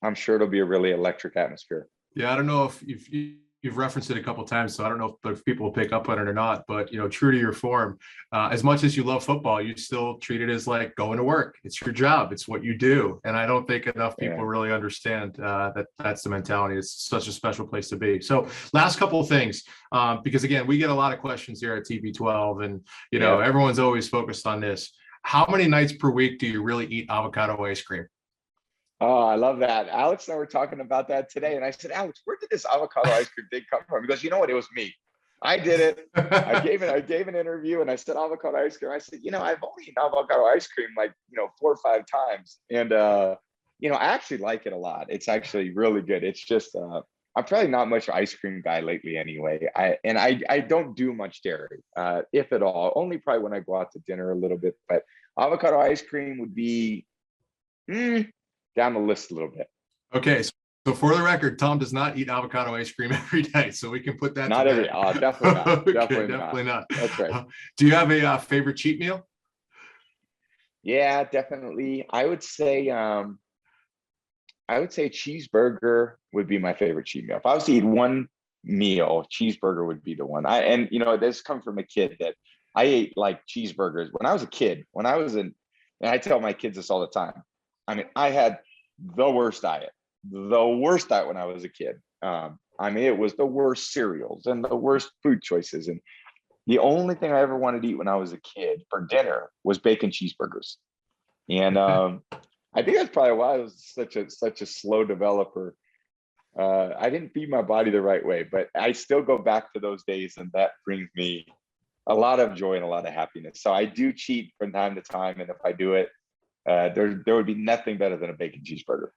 I'm sure it'll be a really electric atmosphere. Yeah, I don't know if you've referenced it a couple of times, so I don't know if people will pick up on it or not. But true to your form, as much as you love football, you still treat it as like going to work. It's your job. It's what you do. And I don't think enough people really understand that that's the mentality. It's such a special place to be. So, last couple of things, because again, we get a lot of questions here at TB12, and everyone's always focused on this. How many nights per week do you really eat avocado ice cream? Oh, I love that. Alex and I were talking about that today. And I said, Alex, where did this avocado ice cream thing come from? He goes, you know what? It was me. I did it. I gave an interview and I said avocado ice cream. I said, I've only eaten avocado ice cream like, 4 or 5 times. And, I actually like it a lot. It's actually really good. It's just, I'm probably not much ice cream guy lately anyway. I don't do much dairy, if at all, only probably when I go out to dinner a little bit, but avocado ice cream would be, down the list a little bit. Okay, so for the record, Tom does not eat avocado ice cream every day, so we can put that. Not every. Definitely not. Okay, definitely not. That's right. Do you have a favorite cheat meal? Yeah, definitely. I would say cheeseburger would be my favorite cheat meal. If I was to eat one meal, cheeseburger would be the one. This comes from a kid that I ate like cheeseburgers when I was a kid. When I was in, and I tell my kids this all the time. I mean, I had the worst diet when I was a kid. I mean, it was the worst cereals and the worst food choices. And the only thing I ever wanted to eat when I was a kid for dinner was bacon cheeseburgers. And I think that's probably why I was such a slow developer. I didn't feed my body the right way, but I still go back to those days, and that brings me a lot of joy and a lot of happiness. So I do cheat from time to time, and if I do it, there would be nothing better than a bacon cheeseburger.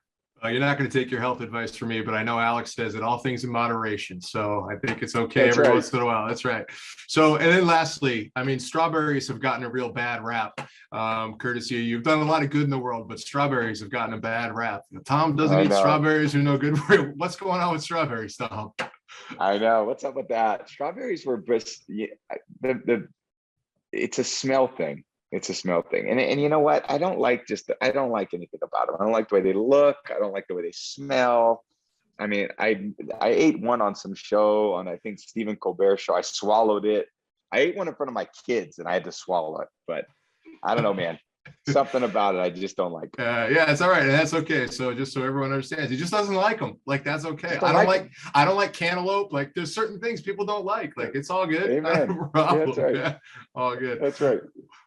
You're not going to take your health advice from me, but I know Alex says that all things in moderation. So I think it's okay That's every right. once in a while. That's right. So, and then lastly, I mean, strawberries have gotten a real bad rap, courtesy of you. You've done a lot of good in the world, but strawberries have gotten a bad rap. Tom doesn't eat strawberries, are no good for you. What's going on with strawberries, Tom? I know. What's up with that? Strawberries were just, it's a smell thing. It's a smell thing. And you know what? I don't like anything about them. I don't like the way they look. I don't like the way they smell. I mean, I ate one on some show on, I think, Stephen Colbert show. I swallowed it. I ate one in front of my kids and I had to swallow it, but I don't know, man. Something about it I just don't like. Yeah, it's all right, and that's okay. So just so everyone understands, he just doesn't like them. Like, that's okay. I don't like cantaloupe. Like, there's certain things people don't like. Like, it's all good. Amen. Yeah, that's right. Yeah, all good. That's right.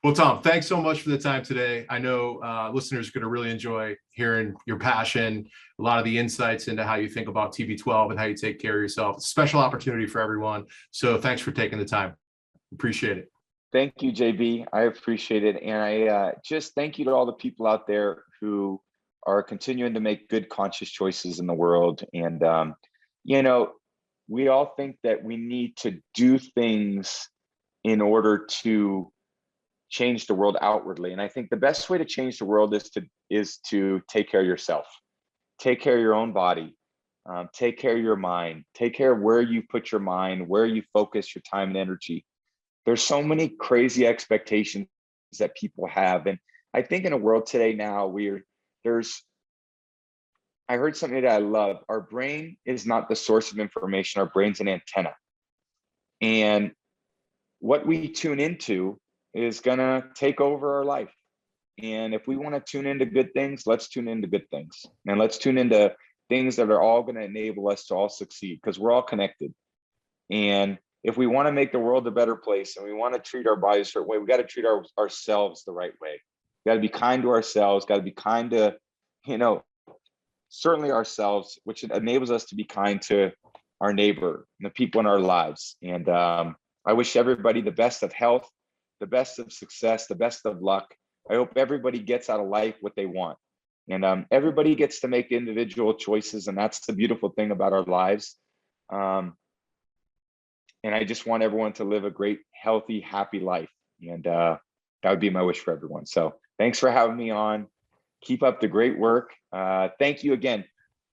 Well, Tom, thanks so much for the time today. I know listeners are going to really enjoy hearing your passion, a lot of the insights into how you think about TB12 and how you take care of yourself. It's a special opportunity for everyone. So thanks for taking the time. Appreciate it. Thank you, JB. I appreciate it. And I just thank you to all the people out there who are continuing to make good, conscious choices in the world. And, you know, we all think that we need to do things in order to change the world outwardly. And I think the best way to change the world is to take care of yourself, take care of your own body, take care of your mind, take care of where you put your mind, where you focus your time and energy. There's so many crazy expectations that people have. And I think in a world today now I heard something that I love. Our brain is not the source of information. Our brain's an antenna. And what we tune into is gonna take over our life. And if we want to tune into good things, let's tune into good things. And let's tune into things that are all gonna enable us to all succeed, because we're all connected. And if we want to make the world a better place and we want to treat our bodies a certain way, we got to treat ourselves the right way. We got to be kind to ourselves, got to be kind to, certainly ourselves, which enables us to be kind to our neighbor and the people in our lives. And I wish everybody the best of health, the best of success, the best of luck. I hope everybody gets out of life what they want. And everybody gets to make individual choices. And that's the beautiful thing about our lives. And I just want everyone to live a great, healthy, happy life. And that would be my wish for everyone. So thanks for having me on. Keep up the great work. Thank you again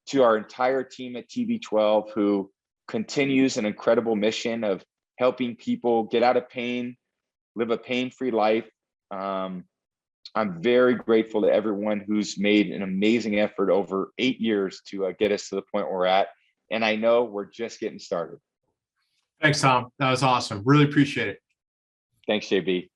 to our entire team at TB12, who continues an incredible mission of helping people get out of pain, live a pain-free life. I'm very grateful to everyone who's made an amazing effort over 8 years to get us to the point where we're at. And I know we're just getting started. Thanks, Tom. That was awesome. Really appreciate it. Thanks, JB.